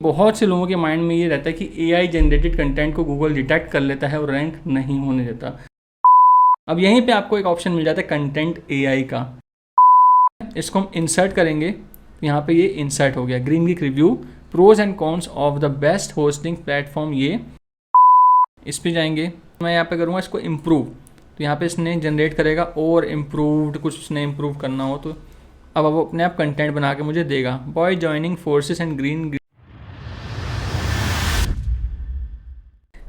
बहुत से लोगों के माइंड में ये रहता है कि एआई जनरेटेड कंटेंट को गूगल डिटेक्ट कर लेता है और रैंक नहीं होने देता। अब यहीं पे आपको एक ऑप्शन मिल जाता है कंटेंट एआई का। इसको हम इंसर्ट करेंगे, यहाँ पे ये इंसर्ट हो गया। Green Geek review pros and cons of the best hosting platform, ये इस पे जाएंगे। मैं यहाँ पे करूँगा इसको इम्प्रूव, तो यहाँ पे इसने जनरेट करेगा और इम्प्रूव्ड, कुछ उसने इम्प्रूव करना हो तो अब वो अपने आप कंटेंट बना के मुझे देगा। By joining forces and green.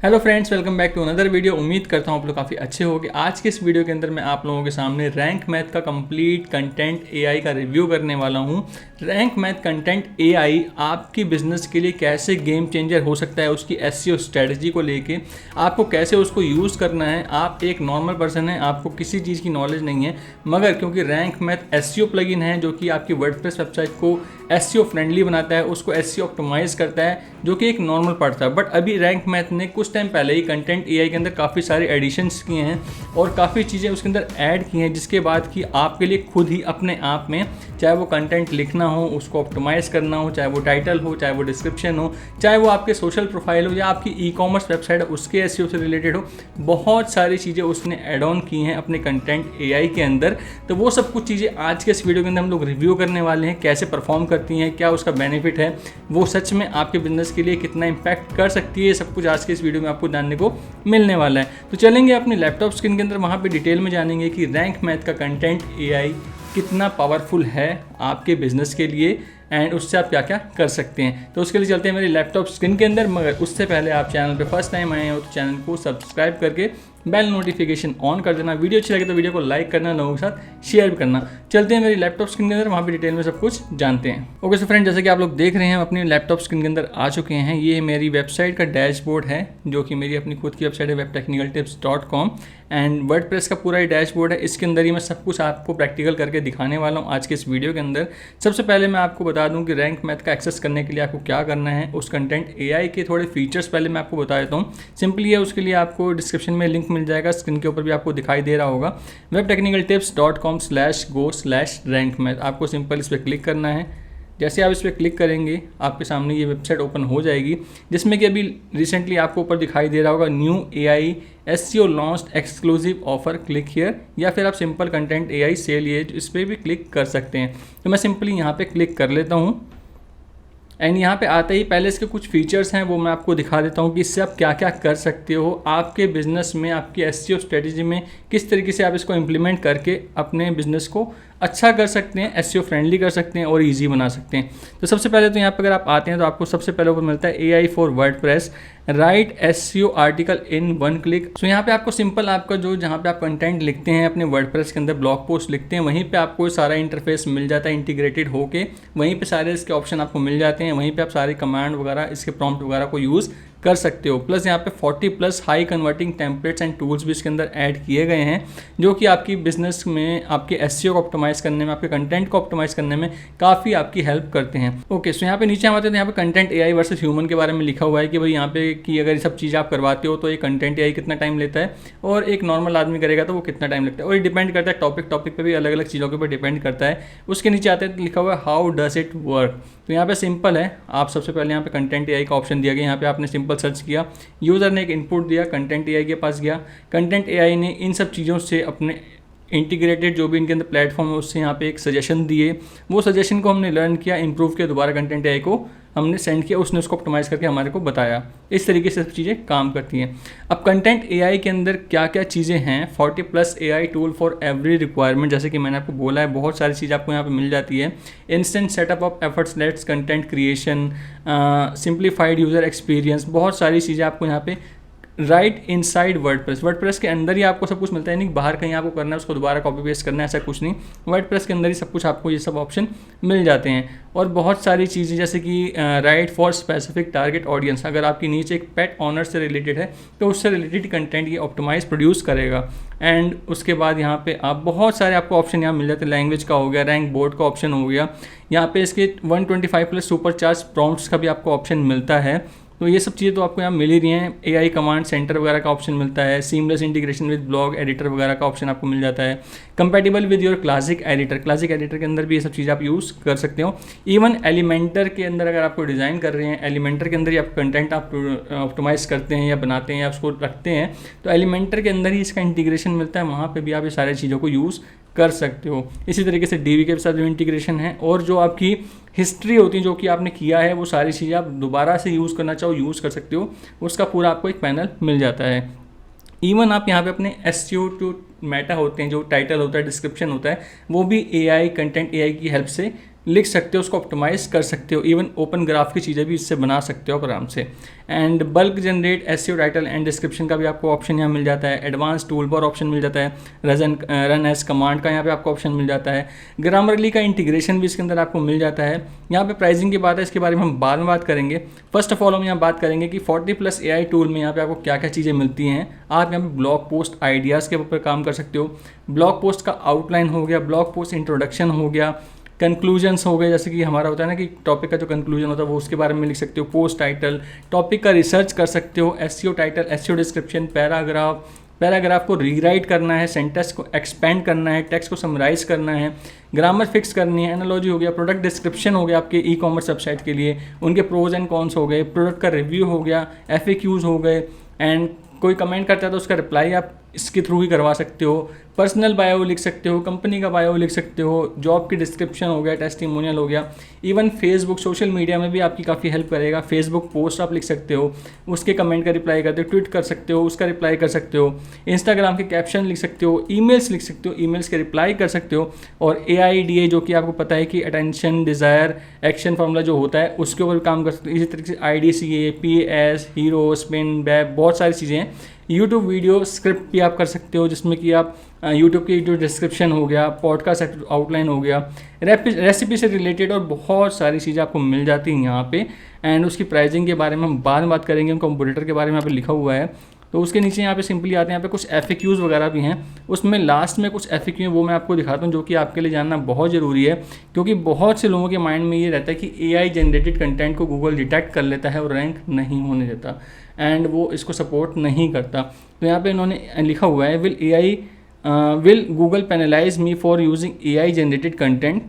Hello friends, welcome back to another video. उम्मीद करता हूँ आप लोग काफ़ी अच्छे होंगे। आज के इस वीडियो के अंदर मैं आप लोगों के सामने रैंक मैथ का कंप्लीट कंटेंट एआई का रिव्यू करने वाला हूँ। रैंक मैथ कंटेंट एआई आपकी बिजनेस के लिए कैसे गेम चेंजर हो सकता है, उसकी एसईओ स्ट्रेटजी को लेके आपको कैसे उसको यूज़ करना है। आप एक नॉर्मल पर्सन है, आपको किसी चीज़ की नॉलेज नहीं है, मगर क्योंकि रैंक मैथ एसईओ प्लगइन है जो कि आपकी वर्डप्रेस वेबसाइट को एसईओ फ्रेंडली बनाता है, उसको एसईओ ऑप्टिमाइज करता है, जो कि एक नॉर्मल पार्ट था। बट अभी रैंक मैथ ने कुछ टाइम पहले ही कंटेंट एआई के अंदर काफ़ी सारे एडिशंस किए हैं और काफ़ी चीज़ें उसके अंदर ऐड की हैं, जिसके बाद कि आपके लिए खुद ही अपने आप में, चाहे वो कंटेंट लिखना हो, उसको ऑप्टिमाइज करना हो, चाहे वो टाइटल हो, चाहे वो डिस्क्रिप्शन हो, चाहे वो आपके सोशल प्रोफाइल हो या आपकी ई कॉमर्स वेबसाइट है उसके एसईओ से रिलेटेड हो, बहुत सारी चीज़ें उसने ऐड ऑन की हैं अपने कंटेंट एआई के अंदर। तो वो सब कुछ चीज़ें आज के इस वीडियो के अंदर हम लोग रिव्यू करने वाले हैं। कैसे परफॉर्म करती हैं, क्या उसका बेनिफिट है, वो सच में आपके बिजनेस के लिए कितना इंपैक्ट कर सकती है, ये सब कुछ आज के इस वीडियो में आपको जानने को मिलने वाला है। तो चलेंगे अपने लैपटॉप स्क्रीन के अंदर, वहाँ पे डिटेल में जानेंगे कि रैंक मैथ का कंटेंट एआई कितना पावरफुल है आपके बिजनेस के लिए एंड उससे आप क्या क्या कर सकते हैं। तो उसके लिए चलते हैं मेरी लैपटॉप स्क्रीन के अंदर, मगर उससे पहले आप चैनल पे फर्स्ट टाइम आए हो तो चैनल को सब्सक्राइब करके बेल नोटिफिकेशन ऑन कर देना। वीडियो अच्छी लगे तो वीडियो को लाइक करना, लोगों के साथ शेयर भी करना। चलते हैं मेरी लैपटॉप स्क्रीन के अंदर, वहाँ पे डिटेल में सब कुछ जानते हैं। ओके सो फ्रेंड, जैसे कि आप लोग देख रहे हैं हम अपनी लैपटॉप स्क्रीन के अंदर आ चुके हैं। ये मेरी वेबसाइट का डैशबोर्ड है, जो कि मेरी अपनी खुद की वेबसाइट है webtechnicaltips.com एंड वर्डप्रेस का पूरा ही डैशबोर्ड है। इसके अंदर ही मैं सब कुछ आपको प्रैक्टिकल करके दिखाने वाला हूँ आज के इस वीडियो के अंदर। सबसे पहले मैं आपको बता दूँ कि रैंक मैथ का एक्सेस करने के लिए आपको क्या करना है। उस कंटेंट एआई के थोड़े फीचर्स पहले मैं आपको बता देता हूँ। सिंपली है, उसके लिए आपको डिस्क्रिप्शन में लिंक मिल जाएगा, स्क्रीन के ऊपर भी आपको दिखाई दे रहा होगा, webtechnicaltips.com/go/rankmath। आपको सिंपल इस पर क्लिक करना है। जैसे आप इस पर क्लिक करेंगे आपके सामने ये वेबसाइट ओपन हो जाएगी, जिसमें कि अभी रिसेंटली आपको ऊपर दिखाई दे रहा होगा new AI SEO launched exclusive offer, click here, या फिर आप सिंपल कंटेंट एआई सेल, ये इस पर भी क्लिक कर सकते हैं। तो मैं सिंपली यहाँ पे क्लिक कर लेता हूँ एंड यहाँ पे आते ही पहले इसके कुछ फीचर्स हैं वो मैं आपको दिखा देता हूँ कि इससे आप क्या क्या कर सकते हो आपके बिज़नेस में, आपकी एसईओ स्ट्रेटजी में, किस तरीके से आप इसको इम्प्लीमेंट करके अपने बिज़नेस को अच्छा कर सकते हैं, एसईओ फ्रेंडली कर सकते हैं और इजी बना सकते हैं। तो सबसे पहले तो यहाँ पर अगर आप आते हैं तो आपको सबसे पहले ऊपर मिलता है AI for WordPress, write SEO article in one click. So यहाँ पे आपको सिंपल आपका जो जहाँ पे आप कंटेंट लिखते हैं अपने वर्डप्रेस के अंदर, ब्लॉग पोस्ट लिखते हैं, वहीं पे आपको सारा इंटरफेस मिल जाता है इंटीग्रेटेड होके। वहीं पे सारे इसके ऑप्शन आपको मिल जाते हैं, वहीं पे आप सारे कमांड वगैरह, इसके प्रॉम्प्ट वगैरह को यूज़ कर सकते हो। प्लस यहाँ पे 40+ high converting templates and tools भी इसके अंदर ऐड किए गए हैं, जो कि आपकी बिजनेस में, आपके एसईओ को ऑप्टिमाइज़ करने में, आपके कंटेंट को ऑप्टिमाइज़ करने में काफ़ी आपकी हेल्प करते हैं। ओके, सो यहाँ पे नीचे हम आते हैं तो यहाँ पे कंटेंट एआई वर्सेस ह्यूमन के बारे में लिखा हुआ है कि भाई यहाँ पे कि अगर ये सब चीज़ आप करवाते हो तो ये कंटेंट एआई कितना टाइम लेता है और एक नॉर्मल आदमी करेगा तो वो कितना टाइम लगता है, और ये डिपेंड करता है टॉपिक पे भी, अलग अलग चीज़ों के ऊपर डिपेंड करता है। उसके नीचे आते हैं तो लिखा हुआ है हाउ डज इट वर्क। तो यहाँ पे सिंपल है, आप सबसे पहले यहाँ पे कंटेंट एआई का ऑप्शन दिया गया, यहाँ पे आपने सिंपल सर्च किया, यूज़र ने एक इनपुट दिया, कंटेंट एआई के पास गया, कंटेंट एआई ने इन सब चीज़ों से अपने इंटीग्रेटेड जो भी इनके अंदर प्लेटफॉर्म है उससे यहाँ पे एक सजेशन दिए, वो सजेशन को हमने लर्न किया, इंप्रूव किया, दोबारा कंटेंट एआई को हमने सेंड किया, उसने उसको ऑप्टिमाइज करके हमारे को बताया। इस तरीके से सब चीज़ें काम करती हैं। अब कंटेंट एआई के अंदर क्या क्या चीज़ें हैं, 40+ AI tool for every requirement, जैसे कि मैंने आपको बोला है, बहुत सारी चीज़ें आपको यहाँ पे मिल जाती है। Instant setup of effortless content creation, simplified user experience, बहुत सारी चीज़ें आपको यहाँ पे राइट इनसाइड वर्डप्रेस के अंदर ही आपको सब कुछ मिलता है, नहीं बाहर कहीं आपको करना है उसको दोबारा कॉपी पेस्ट करना है, ऐसा कुछ नहीं। वर्डप्रेस के अंदर ही सब कुछ आपको ये सब ऑप्शन मिल जाते हैं। और बहुत सारी चीज़ें जैसे कि right for specific target audience, अगर आपकी नीचे एक पेट ऑनर से रिलेटेड है तो उससे रिलेटेड कंटेंट ये ऑप्टिमाइज प्रोड्यूस करेगा। एंड उसके बाद यहाँ पे आप बहुत सारे आपको ऑप्शन यहाँ मिल जाते हैं। लैंग्वेज का हो गया, रैंक बोर्ड का ऑप्शन हो गया, यहाँ पे इसके 125+ सुपर चार्ज प्रॉम्प्ट्स का भी आपको ऑप्शन मिलता है। तो ये सब चीज़ें तो आपको यहाँ मिल ही रही हैं। AI कमांड सेंटर वगैरह का ऑप्शन मिलता है, seamless integration with blog editor वगैरह का ऑप्शन आपको मिल जाता है, compatible with your classic editor के अंदर भी ये सब चीज़ें आप यूज़ कर सकते हो। इवन एलिमेंटर के अंदर अगर आपको डिज़ाइन कर रहे हैं, एलिमेंटर के अंदर ही आप कंटेंट आप ऑप्टिमाइज़ करते हैं या बनाते हैं या उसको रखते हैं, तो एलिमेंटर के अंदर ही इसका इंटीग्रेशन मिलता है, वहाँ पर भी आप ये सारी चीज़ों को यूज़ कर सकते हो। इसी तरीके से DV के साथ जो इंटीग्रेशन है और जो आपकी हिस्ट्री होती है जो कि आपने किया है, वो सारी चीज़ें आप दोबारा से यूज़ करना चाहो यूज़ कर सकते हो, उसका पूरा आपको एक पैनल मिल जाता है। इवन आप यहाँ पे अपने SEO टू मेटा होते हैं, जो टाइटल होता है, डिस्क्रिप्शन होता है, वो भी कंटेंट AI की हेल्प से लिख सकते हो, उसको ऑप्टिमाइज़ कर सकते हो। इवन ओपन ग्राफ की चीज़ें भी इससे बना सकते हो आप आराम से। And bulk generate SEO title and description का भी आपको ऑप्शन यहाँ मिल जाता है। एडवांस टूल बार ऑप्शन मिल जाता है। रन एज कमांड का यहाँ पे आपको ऑप्शन मिल जाता है। ग्रामरली का इंटीग्रेशन भी इसके अंदर आपको मिल जाता है। यहाँ पे प्राइसिंग की बात है, इसके बारे में हम बाद में बात करेंगे। फर्स्ट ऑफ ऑल हम यहाँ बात करेंगे कि 40+ AI टूल में यहाँ पे आपको क्या क्या चीज़ें मिलती हैं। आप यहाँ पे ब्लॉग पोस्ट आइडियाज़ के ऊपर काम कर सकते हो। ब्लॉग पोस्ट का आउटलाइन हो गया, ब्लॉग पोस्ट इंट्रोडक्शन हो गया, कंक्लूजन्स हो गए, जैसे कि हमारा होता है ना कि टॉपिक का जो कंक्लूजन होता है वो उसके बारे में लिख सकते हो। पोस्ट टाइटल, टॉपिक का रिसर्च कर सकते हो। SEO title, SEO description, paragraph को रीराइट करना है, सेंटेंस को एक्सपेंड करना है, टेक्स्ट को समराइज करना है, ग्रामर फिक्स करनी है, एनालॉजी हो गया, प्रोडक्ट डिस्क्रिप्शन हो गया आपके ई-कॉमर्स वेबसाइट के लिए, उनके प्रोज एंड कॉन्स हो गए, प्रोडक्ट का रिव्यू हो गया, FAQs हो गए, एंड कोई कमेंट करता है तो उसका रिप्लाई आप इसके थ्रू ही करवा सकते हो। पर्सनल बायो लिख सकते हो, कंपनी का बायो लिख सकते हो, जॉब की डिस्क्रिप्शन हो गया, टेस्टिमोनियल हो गया। इवन फेसबुक सोशल मीडिया में भी आपकी काफ़ी हेल्प करेगा। फेसबुक पोस्ट आप लिख सकते हो, उसके कमेंट का रिप्लाई करते हो, ट्वीट कर सकते हो, उसका रिप्लाई कर सकते हो। इंस्टाग्राम के कैप्शन लिख सकते हो, ईमेल्स लिख सकते हो, ईमेल्स के रिप्लाई कर सकते हो। और AIDA जो कि आपको पता है कि अटेंशन डिज़ायर एक्शन फार्मूला जो होता है उसके ऊपर काम कर सकते हो। इसी तरीके से IDCA, PAS, hero, spin, web, बहुत सारी चीज़ें हैं। यूट्यूब वीडियो स्क्रिप्ट भी आप कर सकते हो, जिसमें कि आप यूट्यूब की जो डिस्क्रिप्शन हो गया, पॉडकास्ट आउटलाइन हो गया, रेसिपी से रिलेटेड और बहुत सारी चीज़ें आपको मिल जाती हैं यहाँ पे। एंड उसकी प्राइसिंग के बारे में हम बाद में बात करेंगे। कंप्यूटर के बारे में यहाँ पे लिखा हुआ है, तो उसके नीचे यहाँ पे सिंपली आते हैं। यहाँ पे कुछ FAQs वगैरह भी हैं, उसमें लास्ट में कुछ FAQ हैं, वो मैं आपको दिखाता हूँ, जो कि आपके लिए जानना बहुत ज़रूरी है। क्योंकि बहुत से लोगों के माइंड में ये रहता है कि AI जनरेटेड कंटेंट को गूगल डिटेक्ट कर लेता है और रैंक नहीं होने देता, एंड वो इसको सपोर्ट नहीं करता। तो यहाँ पे इन्होंने लिखा हुआ है, will Google penalise me for using AI generated content.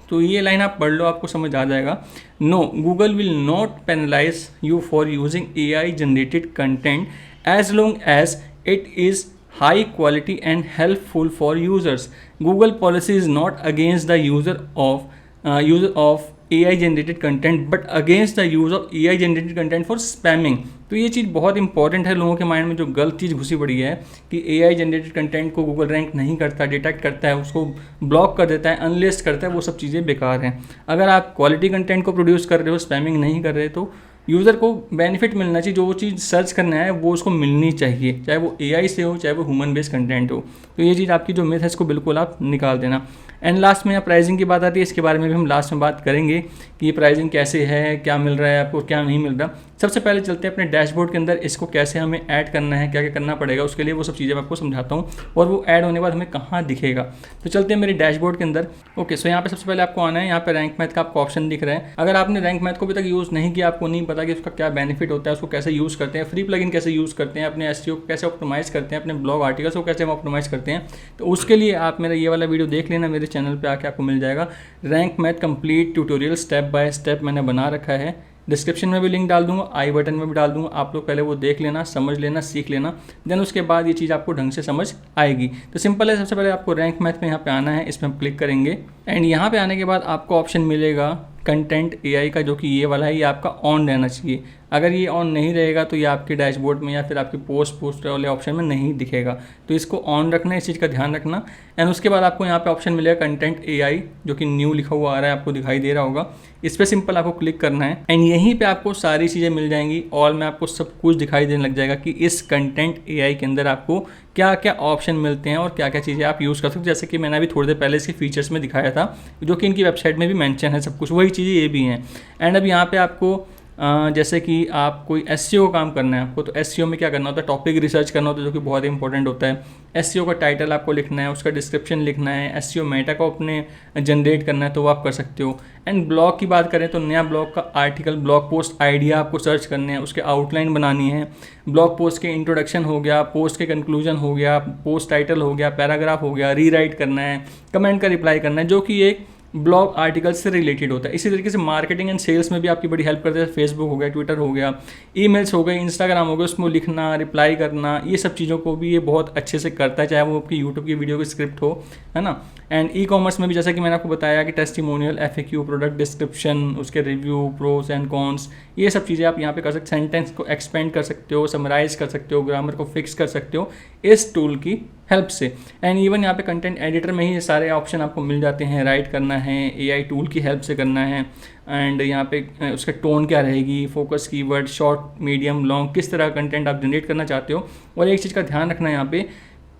तो ये लाइन आप पढ़ लो, आपको समझ आ जाएगा। No, Google will not penalise you for using AI generated content as long as it is high quality and helpful for users. Google policy is not against the use of AI generated content but against the use of AI generated content for spamming. तो ये चीज़ बहुत important है। लोगों के mind में जो गलत चीज़ घुसी पड़ी है कि AI जनरेटेड कंटेंट को गूगल रैंक नहीं करता, डिटेक्ट करता है, उसको ब्लॉक कर देता है, अनलिस्ट करता है, वो सब चीज़ें बेकार हैं। अगर आप क्वालिटी कंटेंट को प्रोड्यूस कर रहे हो, स्पैमिंग नहीं कर रहे, तो यूज़र को बेनिफिट मिलना चाहिए। जो वो चीज़ सर्च करना है वो उसको मिलनी चाहिए, चाहे वो AI से हो, चाहे वो ह्यूमन बेस्ड कंटेंट हो। तो ये चीज़ आपकी जो मिथ है इसको बिल्कुल आप निकाल देना। एंड लास्ट में यहाँ प्राइसिंग की बात आती है, इसके बारे में भी हम लास्ट में बात करेंगे कि ये प्राइसिंग कैसे है, क्या मिल रहा है आपको, क्या नहीं मिल रहा। सबसे पहले चलते हैं अपने डैशबोर्ड के अंदर, इसको कैसे हमें ऐड करना है, क्या क्या करना पड़ेगा उसके लिए, वो सब चीज़ें मैं आपको समझाता हूँ, और वो ऐड होने के बाद हमें कहाँ दिखेगा। तो चलते हैं मेरे डैशबोर्ड के अंदर। ओके, सो यहाँ पे सबसे पहले आपको आना है, यहाँ पे रैंक मैथ का आपको ऑप्शन दिख रहा है। अगर आपने रैंक मैथ को अभी तक यूज़ नहीं किया, आपको नहीं पता कि उसका क्या बेनिफिट होता है, उसको कैसे यूज़ करते हैं, फ्री प्लगइन कैसे यूज़ करते हैं, अपने SEO को कैसे ऑप्टिमाइज़ करते हैं, अपने ब्लॉग आर्टिकल्स को कैसे ऑप्टिमाइज़ करते हैं, तो उसके लिए आप मेरा ये वाला वीडियो देख लेना, मेरे चैनल पर आके आपको मिल जाएगा। Rank math complete tutorial step by step मैंने बना रखा है। डिस्क्रिप्शन में भी लिंक डाल दूंगा, आई बटन में भी डाल दूंगा। आप लोग पहले वो देख लेना, समझ लेना, सीख लेना, देन उसके बाद ये चीज़ आपको ढंग से समझ आएगी। तो सिंपल है, सबसे पहले आपको रैंक मैथ में यहाँ पे आना है, इसमें हम क्लिक करेंगे। एंड यहाँ पे आने के बाद आपको ऑप्शन मिलेगा कंटेंट AI का, जो कि ये वाला है, ये आपका ऑन रहना चाहिए। अगर ये ऑन नहीं रहेगा तो ये आपके डैशबोर्ड में या फिर आपकी पोस्ट वाले ऑप्शन में नहीं दिखेगा। तो इसको ऑन रखना है, इस चीज़ का ध्यान रखना। एंड उसके बाद आपको यहाँ पे ऑप्शन मिलेगा कंटेंट AI, जो कि न्यू लिखा हुआ आ रहा है, आपको दिखाई दे रहा होगा। इस पर सिंपल आपको क्लिक करना है एंड यहीं पे आपको सारी चीज़ें मिल जाएंगी। ऑल में आपको सब कुछ दिखाई देने लग जाएगा कि इस कंटेंट AI के अंदर आपको क्या क्या ऑप्शन मिलते हैं और क्या क्या चीज़ें आप यूज़ कर सकते हो। जैसे कि मैंने अभी थोड़ी देर पहले इसके फीचर्स में दिखाया था, जो कि इनकी वेबसाइट में भी मेंशन है, सब कुछ वही चीज़ें ये भी हैं। एंड अब यहाँ पे आपको जैसे कि आप कोई एसईओ का काम करना है आपको, तो एसईओ में क्या करना होता है, टॉपिक रिसर्च करना होता है जो कि बहुत इंपॉर्टेंट होता है। एसईओ का टाइटल आपको लिखना है, उसका डिस्क्रिप्शन लिखना है, एसईओ मेटा को अपने जनरेट करना है, तो वो आप कर सकते हो। एंड ब्लॉग की बात करें तो नया ब्लॉग का आर्टिकल, ब्लॉग पोस्ट आइडिया आपको सर्च करने हैं, उसके आउटलाइन बनानी है, ब्लॉग पोस्ट के इंट्रोडक्शन हो गया, पोस्ट के कंक्लूजन हो गया, पोस्ट टाइटल हो गया, पैराग्राफ हो गया, रीराइट करना है, कमेंट का रिप्लाई करना है, जो कि एक ब्लॉग आर्टिकल से रिलेटेड होता है। इसी तरीके से मार्केटिंग एंड सेल्स में भी आपकी बड़ी हेल्प करता है। फेसबुक हो गया, ट्विटर हो गया, ईमेल्स हो गए, इंस्टाग्राम हो गया, उसमें लिखना, रिप्लाई करना, ये सब चीज़ों को भी ये बहुत अच्छे से करता है, चाहे वो आपकी यूट्यूब की वीडियो की स्क्रिप्ट हो, है ना। एंड ई कॉमर्स में भी जैसा कि मैंने आपको बताया कि टेस्टिमोनियल, एफएक्यू, प्रोडक्ट डिस्क्रिप्शन, उसके रिव्यू, प्रोस एंड कॉन्स, ये सब चीज़ें आप यहाँ पे कर सकते, सेंटेंस को एक्सपेंड कर सकते हो, समराइज कर सकते हो, ग्रामर को फिक्स कर सकते हो इस टूल की हेल्प से। एंड इवन यहाँ पे कंटेंट एडिटर में ही ये सारे ऑप्शन आपको मिल जाते हैं, राइट करना है, एआई टूल की हेल्प से करना है, एंड यहाँ पे उसका टोन क्या रहेगी, focus keyword, short, medium, long, किस तरह कंटेंट आप जनरेट करना चाहते हो। और एक चीज़ का ध्यान रखना है यहाँ पे,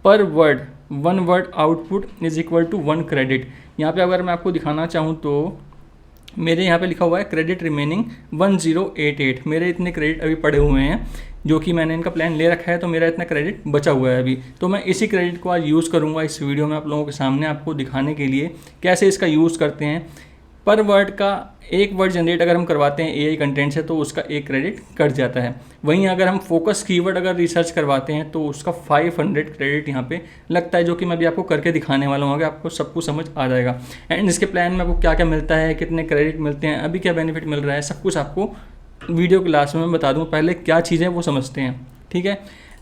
पर word 1 word output is equal to 1 credit. यहाँ पे अगर मैं आपको दिखाना चाहूँ तो मेरे यहाँ पे लिखा हुआ है क्रेडिट रिमेनिंग 1088, मेरे इतने क्रेडिट अभी पड़े हुए हैं जो कि मैंने इनका प्लान ले रखा है, तो मेरा इतना क्रेडिट बचा हुआ है अभी। तो मैं इसी क्रेडिट को आज यूज़ करूँगा इस वीडियो में आप लोगों के सामने आपको दिखाने के लिए कैसे इसका यूज़ करते हैं। पर वर्ड का एक वर्ड जनरेट अगर हम करवाते हैं एआई कंटेंट से तो उसका एक क्रेडिट कट जाता है। वहीं अगर हम फोकस कीवर्ड अगर रिसर्च करवाते हैं तो उसका 500 क्रेडिट यहाँ पे लगता है, जो कि मैं भी आपको करके दिखाने वाला हूँ, आपको सब कुछ समझ आ जाएगा। एंड इसके प्लान में आपको क्या क्या मिलता है, कितने क्रेडिट मिलते हैं, अभी क्या बेनिफिट मिल रहा है, सब कुछ आपको वीडियो क्लास में मैं बता दूँ। पहले क्या चीज़ें वो समझते हैं, ठीक है।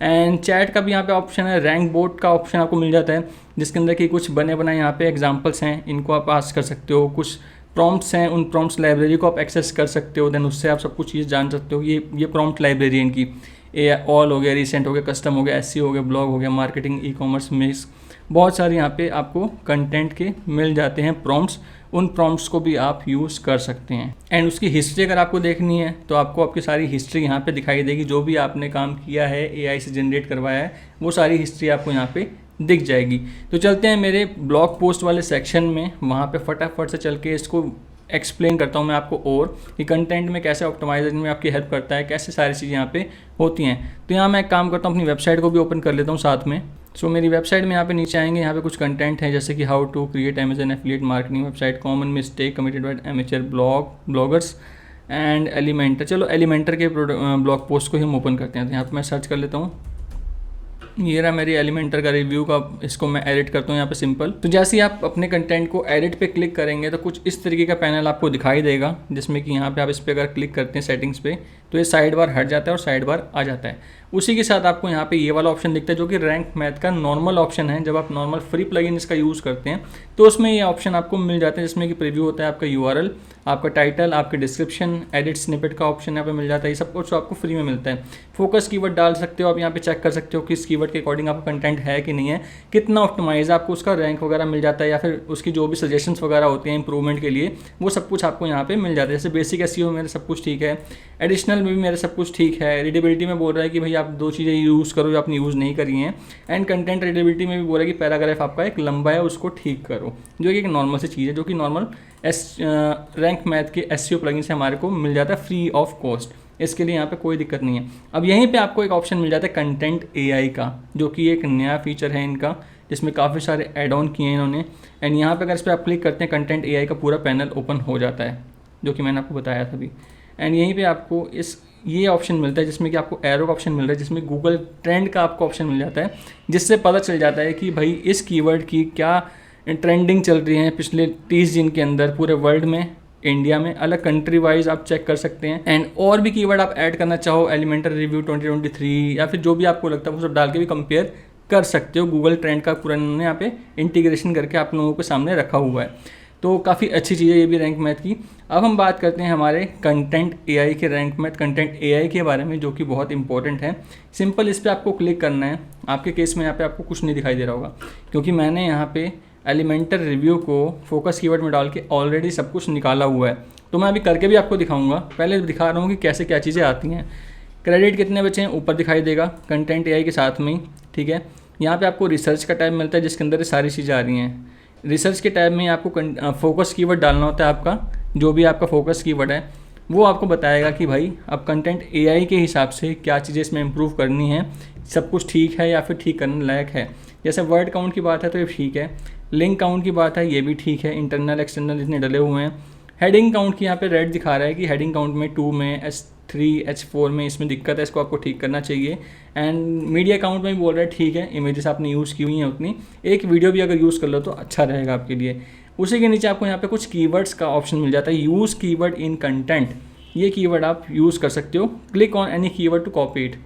एंड चैट का भी यहाँ पे ऑप्शन है, रैंक बोर्ड का ऑप्शन आपको मिल जाता है जिसके अंदर कि कुछ बने बनाए यहाँ पे एग्जांपल्स हैं, इनको आप पास कर सकते हो, कुछ प्रॉम्प्ट्स हैं, उन प्रॉम्प्ट्स लाइब्रेरी को आप एक्सेस कर सकते हो, देन उससे आप सब कुछ चीज़ जान सकते हो। ये प्रॉम्प्ट लाइब्रेरी इनकी, ए ऑल हो गया, रिसेंट हो गया, कस्टम हो गया, एसईओ हो गया, ब्लॉग हो गया, मार्केटिंग, ई कॉमर्स, मिक्स, बहुत सारे यहाँ पे आपको कंटेंट के मिल जाते हैं प्रॉम्प्ट्स। उन प्रॉम्प्ट्स को भी आप यूज़ कर सकते हैं। एंड उसकी हिस्ट्री अगर आपको देखनी है तो आपको आपकी सारी हिस्ट्री यहाँ पे दिखाई देगी, जो भी आपने काम किया है एआई से जनरेट करवाया है वो सारी हिस्ट्री आपको यहाँ पे दिख जाएगी। तो चलते हैं मेरे ब्लॉग पोस्ट वाले सेक्शन में, वहाँ पे फटाफट से चल के इसको एक्सप्लेन करता हूँ मैं आपको, और कि कंटेंट में कैसे ऑप्टिमाइजेशन में आपकी हेल्प करता है, कैसे सारी चीज़ें यहाँ पे होती हैं। तो यहाँ मैं एक काम करता हूँ, अपनी वेबसाइट को भी ओपन कर लेता हूँ साथ में। सो मेरी वेबसाइट में यहाँ पे नीचे आएंगे, यहाँ पे कुछ कंटेंट है जैसे कि how to create Amazon affiliate marketing website, common mistake committed by amateur bloggers and Elementor. चलो एलिमेंटर के ब्लॉग पोस्ट को ही हम ओपन करते हैं। तो यहाँ पर मैं सर्च कर लेता हूँ, ये रहा मेरी एलिमेंटर का रिव्यू का, इसको मैं एडिट करता हूँ यहाँ पे सिंपल। तो जैसे ही आप अपने कंटेंट को एडिट पे क्लिक करेंगे तो कुछ इस तरीके का पैनल आपको दिखाई देगा, जिसमें कि यहाँ पे आप इस पर अगर क्लिक करते हैं सेटिंग्स पे तो ये साइड बार हट जाता है और साइड बार आ जाता है। उसी के साथ आपको यहाँ पे ये वाला ऑप्शन दिखता है जो कि रैंक मैथ का नॉर्मल ऑप्शन है। जब आप नॉर्मल फ्री प्लगइन इसका यूज़ करते हैं तो उसमें ये ऑप्शन आपको मिल जाते हैं, जिसमें कि प्रीव्यू होता है, आपका यूआरएल, आपका टाइटल, आपके डिस्क्रिप्शन, एडिट स्निपेट का ऑप्शन यहाँ पे मिल जाता है। ये सब कुछ आपको फ्री में मिलता है। फोकस कीवर्ड डाल सकते हो आप, यहाँ पे चेक कर सकते हो किस कीवर्ड के अकॉर्डिंग आपका कंटेंट है कि नहीं है, कितना ऑप्टिमाइज, आपको उसका रैंक वगैरह मिल जाता है, या फिर उसकी जो भी सजेशंस वगैरह होते हैं इंप्रूवमेंट के लिए, वो सब कुछ आपको यहाँ पे मिल जाता है। जैसे बेसिक एसईओ मेरे सब कुछ ठीक है, एडिशनल में भी मेरे सब कुछ ठीक है, रीडेबिलिटी में बोल रहा है कि भाई आप 2 चीज़ें यूज़ करो जो आपने यूज़ नहीं करी हैं, एंड कंटेंट रीडेबिलिटी में भी बोल रहा है कि पैराग्राफ आपका एक लंबा है उसको ठीक करो, जो कि एक नॉर्मल सी चीज़ है, जो कि नॉर्मल रैंक मैथ के एसईओ प्लगइन से हमारे को मिल जाता है फ्री ऑफ कॉस्ट। इसके लिए यहाँ पे कोई दिक्कत नहीं है। अब यहीं पे आपको एक ऑप्शन मिल जाता है कंटेंट एआई का, जो कि एक नया फीचर है इनका, जिसमें काफ़ी सारे ऐड ऑन किए हैं इन्होंने। एंड यहाँ पे अगर इस पर आप क्लिक करते हैं कंटेंट एआई का पूरा पैनल ओपन हो जाता है, जो कि मैंने आपको बताया था अभी। एंड यहीं पे आपको ये ऑप्शन मिलता है जिसमें कि आपको एरो का ऑप्शन मिल रहा है, जिसमें गूगल ट्रेंड का आपको ऑप्शन मिल जाता है, जिससे पता चल जाता है कि भाई इस कीवर्ड की क्या ट्रेंडिंग चल रही है पिछले 30 दिन के अंदर पूरे वर्ल्ड में, इंडिया में, अलग कंट्री वाइज आप चेक कर सकते हैं। एंड और भी कीवर्ड आप ऐड करना चाहो, एलिमेंटर रिव्यू 2023 या फिर जो भी आपको लगता है वो सब डाल के भी कंपेयर कर सकते हो। गूगल ट्रेंड का पूरा इन्होंने यहाँ पे इंटीग्रेशन करके आप लोगों के सामने रखा हुआ है। तो काफ़ी अच्छी चीज़ है ये भी रैंक मैथ की। अब हम बात करते हैं हमारे कंटेंट एआई के, रैंक मैथ कंटेंट एआई के बारे में, जो कि बहुत इंपॉर्टेंट है। सिंपल इस पर आपको क्लिक करना है। आपके केस में यहाँ पे आपको कुछ नहीं दिखाई दे रहा होगा, क्योंकि मैंने यहाँ पे एलिमेंटर रिव्यू को फोकस कीवर्ड में डाल के ऑलरेडी सब कुछ निकाला हुआ है। तो मैं अभी करके भी आपको दिखाऊंगा। पहले दिखा रहा हूँ कि कैसे क्या चीज़ें आती हैं। क्रेडिट कितने बचे हैं ऊपर दिखाई देगा कंटेंट एआई के साथ में ही, ठीक है। यहाँ पे आपको रिसर्च का टैब मिलता है जिसके अंदर ये सारी चीज़ें आ रही हैं। रिसर्च के टैब में आपको फोकस कीवर्ड डालना होता है आपका, जो भी आपका फोकस कीवर्ड है। वो आपको बताएगा कि भाई अब कंटेंट एआई के हिसाब से क्या चीज़ें इसमें इम्प्रूव करनी है, सब कुछ ठीक है या फिर ठीक करने लायक है। जैसे वर्ड काउंट की बात है तो ये ठीक है, लिंक काउंट की बात है ये भी ठीक है, इंटरनल एक्सटर्नल इतने डले हुए हैं। हेडिंग काउंट की यहाँ पे रेड दिखा रहा है कि हेडिंग काउंट में 2 में H3 H4 में इसमें दिक्कत है, इसको आपको ठीक करना चाहिए। एंड मीडिया काउंट में भी बोल रहा है ठीक है, इमेजेस आपने यूज़ की हुई हैं उतनी, एक वीडियो भी अगर यूज़ कर लो तो अच्छा रहेगा आपके लिए। उसी के नीचे आपको यहाँ पे कुछ कीवर्ड्स का ऑप्शन मिल जाता है, यूज़ कीवर्ड इन कंटेंट। ये कीवर्ड आप यूज़ कर सकते हो, click on any keyword to copy it.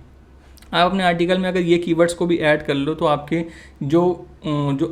आप अपने आर्टिकल में अगर ये कीवर्ड्स को भी ऐड कर लो तो आपके जो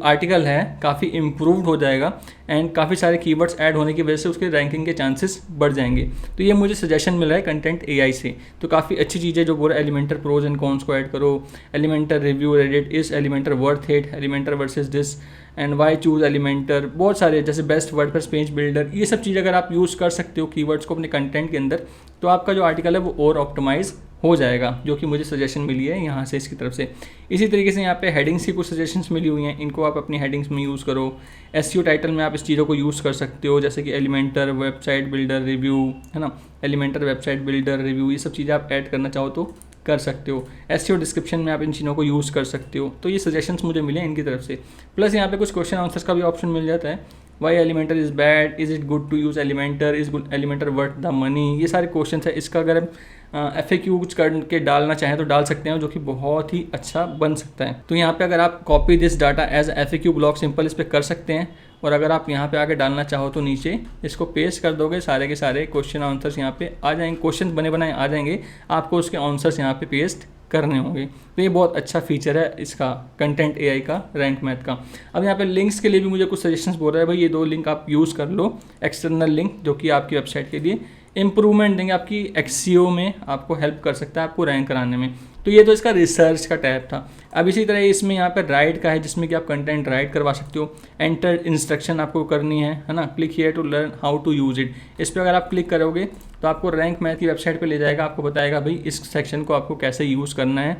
आर्टिकल है काफ़ी इम्प्रूव्ड हो जाएगा एंड काफ़ी सारे कीवर्ड्स ऐड होने की वजह से उसके रैंकिंग के चांसेस बढ़ जाएंगे। तो ये मुझे सजेशन मिला है कंटेंट एआई से, तो काफ़ी अच्छी चीज़ है जो बोल रहा है एलिमेंटर प्रोज एंड कॉन्स को ऐड करो, Elementor review Reddit, is Elementor worth it, Elementor versus this and why choose Elementor, बहुत सारे जैसे बेस्ट वर्डप्रेस पेज बिल्डर, ये सब चीज़ अगर आप यूज़ कर सकते हो कीवर्ड्स को अपने कंटेंट के अंदर तो आपका जो आर्टिकल है वो और ऑप्टिमाइज हो जाएगा, जो कि मुझे सजेशन मिली है यहाँ से इसकी तरफ से। इसी तरीके से यहाँ पे हेडिंग्स की कुछ सजेशंस मिली हुई हैं, इनको आप अपनी हेडिंग्स में यूज़ करो। एसईओ टाइटल में आप इस चीज़ों को यूज़ कर सकते हो, जैसे कि एलिमेंटर वेबसाइट बिल्डर रिव्यू, है ना, एलिमेंटर वेबसाइट बिल्डर रिव्यू, ये सब चीज़ें आप ऐड करना चाहो तो कर सकते हो। एसईओ डिस्क्रिप्शन में आप इन चीज़ों को यूज़ कर सकते हो। तो ये सजेशंस मुझे मिले इनकी तरफ से। प्लस यहाँ पे कुछ क्वेश्चन आंसर्स का भी ऑप्शन मिल जाता है। Why Elementor is bad, is it good to use Elementor, is Elementor worth the money, ये सारे क्वेश्चन है। इसका अगर FAQ करके डालना चाहें तो डाल सकते हैं, जो कि बहुत ही अच्छा बन सकता है। तो यहाँ पे अगर आप copy this data as FAQ block simple इस पर कर सकते हैं, और अगर आप यहाँ पे आके डालना चाहो तो नीचे इसको पेस्ट कर दोगे, सारे के सारे क्वेश्चन आंसर्स यहाँ पे आ जाएंगे, क्वेश्चन बने बनाए आ जाएंगे, आपको उसके आंसर्स यहाँ पे पेस्ट करने होंगे। तो ये बहुत अच्छा फीचर है इसका कंटेंट एआई का, रैंक मैथ का। अब यहाँ पे लिंक्स के लिए भी मुझे कुछ सजेशंस बोल रहा है, भाई ये 2 लिंक आप यूज़ कर लो, एक्सटर्नल लिंक जो कि आपकी वेबसाइट के लिए इंप्रूवमेंट देंगे, आपकी एक्सीओ में आपको हेल्प कर सकता है, आपको रैंक कराने में। तो ये तो इसका रिसर्च का टैब था। अब इसी तरह इसमें यहाँ पर राइट का है, जिसमें कि आप कंटेंट राइट करवा सकते हो। एंटर इंस्ट्रक्शन आपको करनी है ना, click here to learn how to use it. इस पर अगर आप क्लिक करोगे तो आपको रैंक मैथ की वेबसाइट पे ले जाएगा, आपको बताएगा भाई इस सेक्शन को आपको कैसे यूज़ करना है।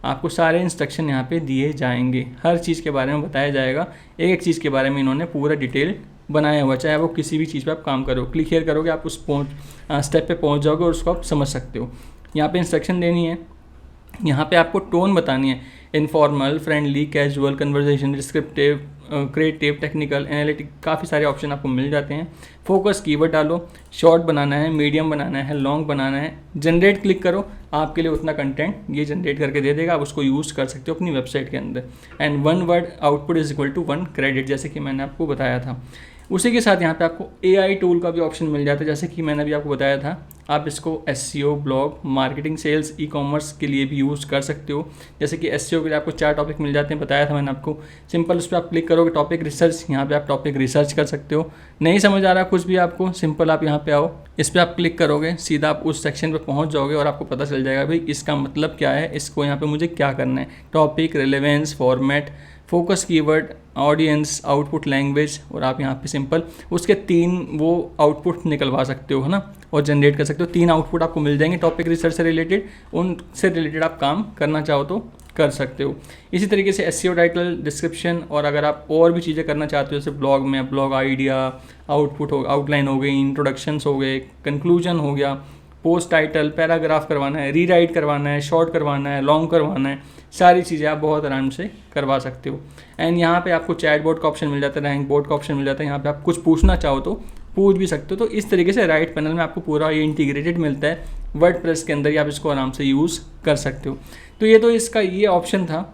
आपको सारे इंस्ट्रक्शन यहाँ पे दिए जाएंगे, हर चीज़ के बारे में बताया जाएगा, एक एक चीज़ के बारे में इन्होंने पूरा डिटेल बनाया हुआ, चाहे वो किसी भी चीज़ पे आप काम करो। क्लिक हियर करोगे आप उस स्टेप पे पहुँच जाओगे और उसको आप समझ सकते हो। यहाँ पे इंस्ट्रक्शन देनी है, यहाँ पे आपको टोन बतानी है, informal, friendly, casual, conversation, descriptive, creative, technical, analytic, काफ़ी सारे ऑप्शन आपको मिल जाते हैं। फोकस कीवर्ड डालो, शॉर्ट बनाना है, मीडियम बनाना है, लॉन्ग बनाना है, जनरेट क्लिक करो, आपके लिए उतना कंटेंट ये जनरेट करके दे देगा, आप उसको यूज़ कर सकते हो अपनी वेबसाइट के अंदर। And 1 word output is equal to 1 credit, जैसे कि मैंने आपको बताया था। उसी के साथ यहाँ पे आपको AI टूल का भी ऑप्शन मिल जाता है, जैसे कि मैंने अभी आपको बताया था, आप इसको SEO, blog, marketing, sales, e-commerce के लिए भी यूज़ कर सकते हो। जैसे कि SEO के लिए आपको 4 टॉपिक मिल जाते हैं, बताया था मैंने आपको। सिंपल उस पर आप क्लिक करोगे, टॉपिक रिसर्च, यहाँ पे आप टॉपिक रिसर्च कर सकते हो। नहीं समझ आ रहा कुछ भी आपको, सिंपल आप यहाँ पे आओ, इस पर आप क्लिक करोगे, सीधा आप उस सेक्शन पर पहुँच जाओगे और आपको पता चल जाएगा भाई इसका मतलब क्या है, इसको यहाँ पर मुझे क्या करना है। Topic, relevance, format, focus keyword, audience, output language, और आप यहाँ पे सिंपल उसके 3 वो आउटपुट निकलवा सकते हो, है ना, और जनरेट कर सकते हो। 3 आउटपुट आपको मिल जाएंगे टॉपिक रिसर्च से रिलेटेड, उनसे रिलेटेड आप काम करना चाहो तो कर सकते हो। इसी तरीके से SEO टाइटल, डिस्क्रिप्शन, और अगर आप और भी चीज़ें करना चाहते हो, जैसे ब्लॉग में ब्लॉग आइडिया, आउटपुट हो, आउटलाइन हो गई, इंट्रोडक्शंस हो गए, कंक्लूजन हो गया, पोस्ट टाइटल, पैराग्राफ करवाना है, रीराइट करवाना है, शॉर्ट करवाना है, लॉन्ग करवाना है, सारी चीज़ें आप बहुत आराम से करवा सकते हो। एंड यहाँ पे आपको चैट बोर्ड का ऑप्शन मिल जाता है, रैंक बोर्ड का ऑप्शन मिल जाता है, यहाँ पे आप कुछ पूछना चाहो तो पूछ भी सकते हो। तो इस तरीके से राइट पैनल में आपको पूरा ये इंटीग्रेटेड मिलता है, वर्डप्रेस के अंदर ही आप इसको आराम से यूज़ कर सकते हो। तो ये तो इसका ये ऑप्शन था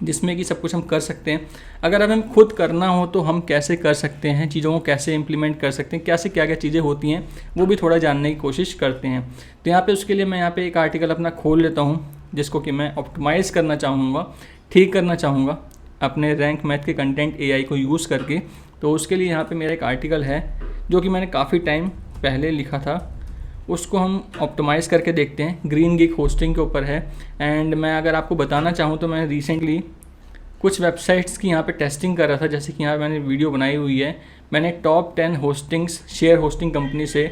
जिसमें कि सब कुछ हम कर सकते हैं। अगर अब हम खुद करना हो तो हम कैसे कर सकते हैं, चीज़ों को कैसे इंप्लीमेंट कर सकते हैं, कैसे क्या क्या चीज़ें होती हैं, वो भी थोड़ा जानने की कोशिश करते हैं। तो यहाँ पे उसके लिए मैं यहाँ पे एक आर्टिकल अपना खोल लेता हूँ, जिसको कि मैं ऑप्टिमाइज़ करना चाहूँगा, ठीक करना चाहूँगा अपने रैंक मैथ के कंटेंट AI को यूज़ करके। तो उसके लिए यहाँ पर मेरा एक आर्टिकल है जो कि मैंने काफ़ी टाइम पहले लिखा था, उसको हम ऑप्टिमाइज़ करके देखते हैं। ग्रीन गिग होस्टिंग के ऊपर है। एंड मैं अगर आपको बताना चाहूँ तो मैं रिसेंटली कुछ वेबसाइट्स की यहाँ पे टेस्टिंग कर रहा था, जैसे कि यहाँ मैंने वीडियो बनाई हुई है। मैंने top 10 hostings share hosting company से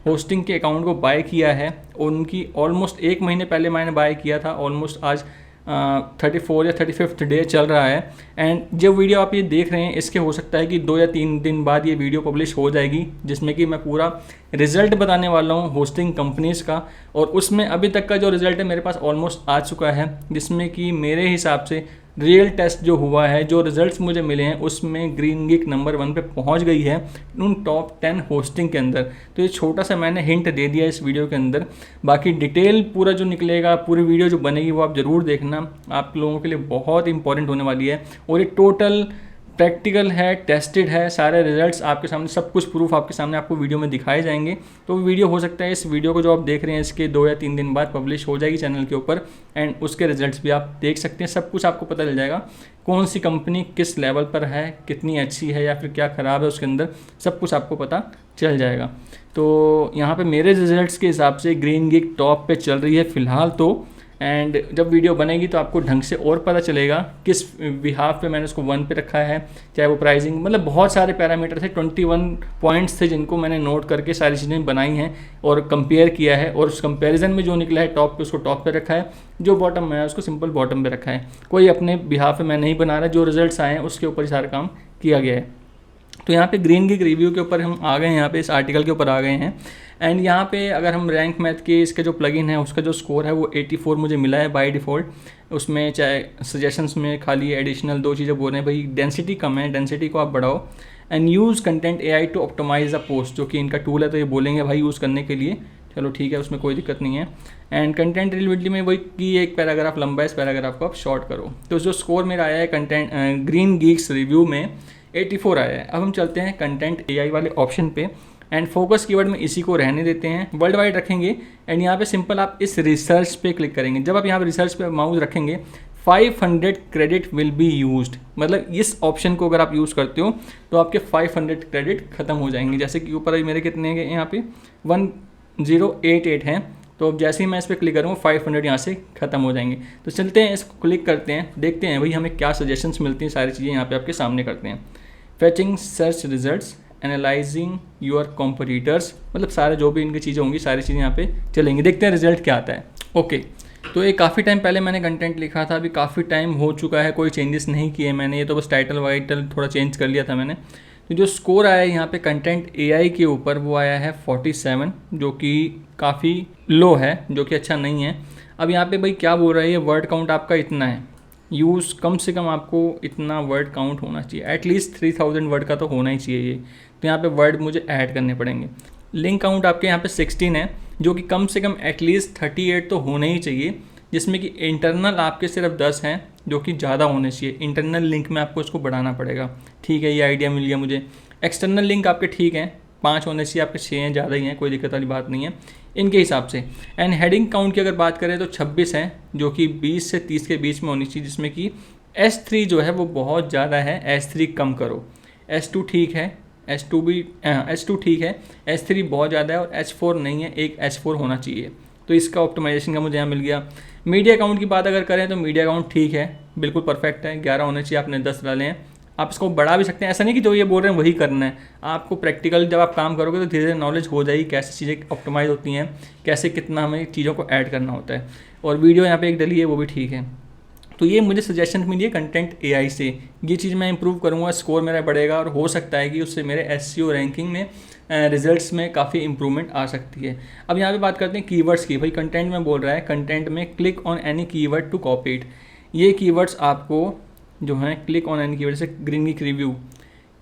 होस्टिंग के अकाउंट को बाय किया है। उनकी ऑलमोस्ट 1 महीने पहले मैंने बाय किया था, ऑलमोस्ट आज 34 या 35th डे चल रहा है। एंड जो वीडियो आप ये देख रहे हैं इसके हो सकता है कि 2 या 3 दिन बाद ये वीडियो पब्लिश हो जाएगी, जिसमें कि मैं पूरा रिजल्ट बताने वाला हूँ होस्टिंग कंपनीज़ का। और उसमें अभी तक का जो रिजल्ट है मेरे पास ऑलमोस्ट आ चुका है, जिसमें कि मेरे हिसाब से रियल टेस्ट जो हुआ है, जो रिजल्ट्स मुझे मिले हैं, उसमें ग्रीन गिग नंबर 1 पे पहुंच गई है उन टॉप 10 होस्टिंग के अंदर। तो ये छोटा सा मैंने हिंट दे दिया इस वीडियो के अंदर। बाकी डिटेल पूरा जो निकलेगा, पूरी वीडियो जो बनेगी वो आप ज़रूर देखना, आप लोगों के लिए बहुत इंपॉर्टेंट होने वाली है। और ये टोटल प्रैक्टिकल है, टेस्टेड है, सारे रिजल्ट्स आपके सामने, सब कुछ प्रूफ आपके सामने आपको वीडियो में दिखाए जाएंगे। तो वीडियो हो सकता है इस वीडियो को जो आप देख रहे हैं इसके 2 या 3 दिन बाद पब्लिश हो जाएगी चैनल के ऊपर, एंड उसके रिजल्ट्स भी आप देख सकते हैं। सब कुछ आपको पता चल जाएगा, कौन सी कंपनी किस लेवल पर है, कितनी अच्छी है या फिर क्या ख़राब है उसके अंदर, सब कुछ आपको पता चल जाएगा। तो यहाँ पे मेरे रिजल्ट्स के हिसाब से ग्रीन गिग टॉप पे चल रही है फ़िलहाल तो। एंड जब वीडियो बनेगी तो आपको ढंग से और पता चलेगा किस बिहाफ पे मैंने उसको 1 पे रखा है, चाहे वो प्राइसिंग, मतलब बहुत सारे पैरामीटर थे, 21 पॉइंट्स थे जिनको मैंने नोट करके सारी चीज़ें बनाई हैं और कंपेयर किया है। और उस कंपैरिजन में जो निकला है टॉप पे, उसको टॉप पे रखा है, जो बॉटम में है उसको सिंपल बॉटम पे रखा है। कोई अपने बिहाफ पे मैं नहीं बना रहा, जो रिजल्ट्स आए हैं उसके ऊपर सारा काम किया गया है। तो यहाँ पे ग्रीन गिग रिव्यू के ऊपर हम आ गए हैं, यहाँ पे इस आर्टिकल के ऊपर आ गए हैं। एंड यहाँ पे अगर हम रैंक मैथ के इसका जो प्लगइन है उसका जो स्कोर है वो 84 मुझे मिला है बाय डिफ़ॉल्ट। उसमें चाहे सजेशंस में खाली एडिशनल 2 चीज़ें बोल रहे हैं, भाई डेंसिटी कम है, डेंसिटी को आप बढ़ाओ, and use content AI to optimise the post, जो कि इनका टूल है। तो ये बोलेंगे भाई यूज़ करने के लिए, चलो ठीक है, उसमें कोई दिक्कत नहीं है। एंड कंटेंट रिलेटेबिलिटी में वही कि एक पैराग्राफ लंबा है, इस पैराग्राफ को आप शॉर्ट करो। तो जो स्कोर मेरा आया है कंटेंट ग्रीन गिग्स रिव्यू में 84 आया है। अब हम चलते हैं कंटेंट AI वाले ऑप्शन पे, एंड फोकस कीवर्ड में इसी को रहने देते हैं, वर्ल्ड वाइड रखेंगे। एंड यहाँ पे सिंपल आप इस रिसर्च पे क्लिक करेंगे। जब आप यहाँ पे रिसर्च पे माउस रखेंगे 500 क्रेडिट विल बी यूज्ड, मतलब इस ऑप्शन को अगर आप यूज़ करते हो तो आपके 500 क्रेडिट खत्म हो जाएंगे। जैसे कि ऊपर मेरे कितने हैं यहाँ पे 1088 हैं, तो अब जैसे ही मैं इस पर क्लिक करूँगा 500 यहाँ से ख़त्म हो जाएंगे। तो चलते हैं, इसको क्लिक करते हैं, देखते हैं भाई हमें क्या सजेशंस मिलती हैं। सारी चीज़ें यहाँ पे आपके सामने करते हैं। Fetching search results, analysing your competitors, मतलब सारे जो भी इनकी चीज़ें होंगी सारी चीज़ें यहाँ पे चलेंगी। देखते हैं रिजल्ट क्या आता है। ओके, तो ये काफ़ी टाइम पहले मैंने कंटेंट लिखा था, अभी काफ़ी टाइम हो चुका है, कोई चेंजेस नहीं किए मैंने, ये तो बस टाइटल वाइटल थोड़ा चेंज कर लिया था मैंने। तो जो स्कोर आया है यहाँ पे कंटेंट AI के ऊपर वो आया है 47, जो कि काफ़ी लो है, जो कि अच्छा नहीं है। अब यहाँ पे भाई क्या बोल रहा है, ये वर्ड काउंट आपका इतना है, यूज़ कम से कम आपको इतना वर्ड काउंट होना चाहिए, एटलीस्ट 3000 वर्ड का तो होना ही चाहिए ये। तो यहाँ पे वर्ड मुझे ऐड करने पड़ेंगे। लिंक काउंट आपके यहाँ पे 16 है, जो कि कम से कम एटलीस्ट 38 तो होने ही चाहिए, जिसमें कि इंटरनल आपके सिर्फ 10 हैं, जो कि ज़्यादा होने चाहिए। इंटरनल लिंक में आपको इसको बढ़ाना पड़ेगा। ठीक है, ये आइडिया मिल गया मुझे। एक्सटर्नल लिंक आपके ठीक हैं, 5 होने चाहिए, आपके 6 हैं, ज़्यादा ही हैं, कोई दिक्कत वाली बात नहीं है इनके हिसाब से। एंड हेडिंग काउंट की अगर बात करें तो 26 हैं, जो कि 20 से 30 के बीच में होनी चाहिए, जिसमें कि S3 जो है वो बहुत ज़्यादा है, S3 कम करो। S2 ठीक है, S2 ठीक है, S3 बहुत ज़्यादा है और H4 नहीं है, एक H4 होना चाहिए। तो इसका ऑप्टिमाइजेशन का मुझे यहाँ मिल गया। मीडिया अकाउंट की बात अगर करें तो मीडिया अकाउंट ठीक है, बिल्कुल परफेक्ट है, 11 होने चाहिए, आपने 10 डाले हैं। आप इसको बढ़ा भी सकते हैं, ऐसा नहीं कि जो ये बोल रहे हैं वही करना है। आपको प्रैक्टिकल जब आप काम करोगे तो धीरे धीरे नॉलेज हो जाएगी कैसे चीज़ें ऑप्टिमाइज होती हैं, कैसे कितना हमें चीज़ों को ऐड करना होता है। और वीडियो यहाँ पे एक डली है, वो भी ठीक है। तो ये मुझे सजेशन मिली है कंटेंट AI से, ये चीज़ मैं इंप्रूव करूँगा, स्कोर मेरा बढ़ेगा और हो सकता है कि उससे मेरे SEO रैंकिंग में रिजल्ट्स में काफ़ी इंप्रूवमेंट आ सकती है। अब यहाँ पे बात करते हैं कीवर्ड्स की। भाई कंटेंट में बोल रहा है, कंटेंट में click on any keyword to copy it. ये कीवर्ड्स आपको जो हैं क्लिक ऑन एनी कीवर्ड से ग्रीन गिग रिव्यू,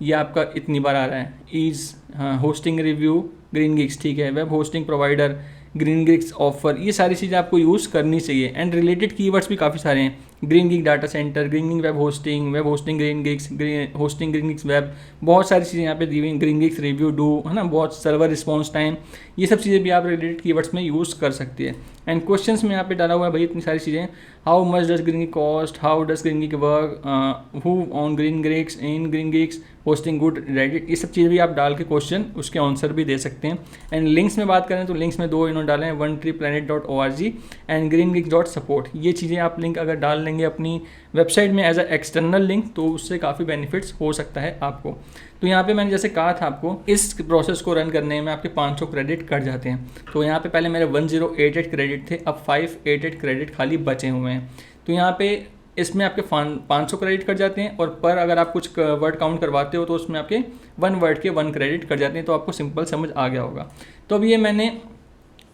ये आपका इतनी बार आ रहा है। ईज, हाँ, होस्टिंग रिव्यू ग्रीन गिग्स ठीक है, web hosting provider green gigs offer, ये सारी चीज़ें आपको यूज़ करनी चाहिए। एंड रिलेटेड कीवर्ड्स भी काफ़ी सारे हैं, green gig data centre, green gig web hosting Green Geeks, hosting Green gigs web, बहुत सारी चीज़ें यहाँ पे दी हुई, ग्रीन गिग्स रिव्यू डू, है ना, बहुत सर्वर रिस्पॉन्स टाइम, ये सब चीज़ें भी आप रिलेटेड कीवर्ड्स में यूज़ कर सकती है। एंड क्वेश्चंस में यहाँ पे डाला हुआ है भाई इतनी सारी चीज़ें, how much does green gig cost, how does green gig work, who on green gigs, in green Geeks, hosting good Reddit, ये सब चीज़ें भी आप डाल के क्वेश्चन उसके आंसर भी दे सकते हैं। एंड लिंक्स में बात करें तो लिंक्स में 2 इन्होंने डाले हैं, OneTreePlanet.org एंड greengigs.support। ये चीज़ें आप लिंक अगर डाल लेंगे अपनी वेबसाइट में एज अ एक्सटर्नल लिंक तो उससे काफ़ी बेनिफिट्स हो सकता है आपको। तो यहाँ पे मैंने जैसे कहा था आपको, इस प्रोसेस को रन करने में आपके 500 क्रेडिट कट जाते हैं। तो यहाँ पे पहले मेरे 1088 क्रेडिट थे, अब 588 क्रेडिट खाली बचे हुए हैं। तो यहाँ पे इसमें आपके 500 क्रेडिट कट जाते हैं, और पर अगर आप कुछ वर्ड काउंट करवाते हो तो उसमें आपके 1 वर्ड के 1 क्रेडिट कट जाते हैं। तो आपको सिंपल समझ आ गया होगा। तो अब ये मैंने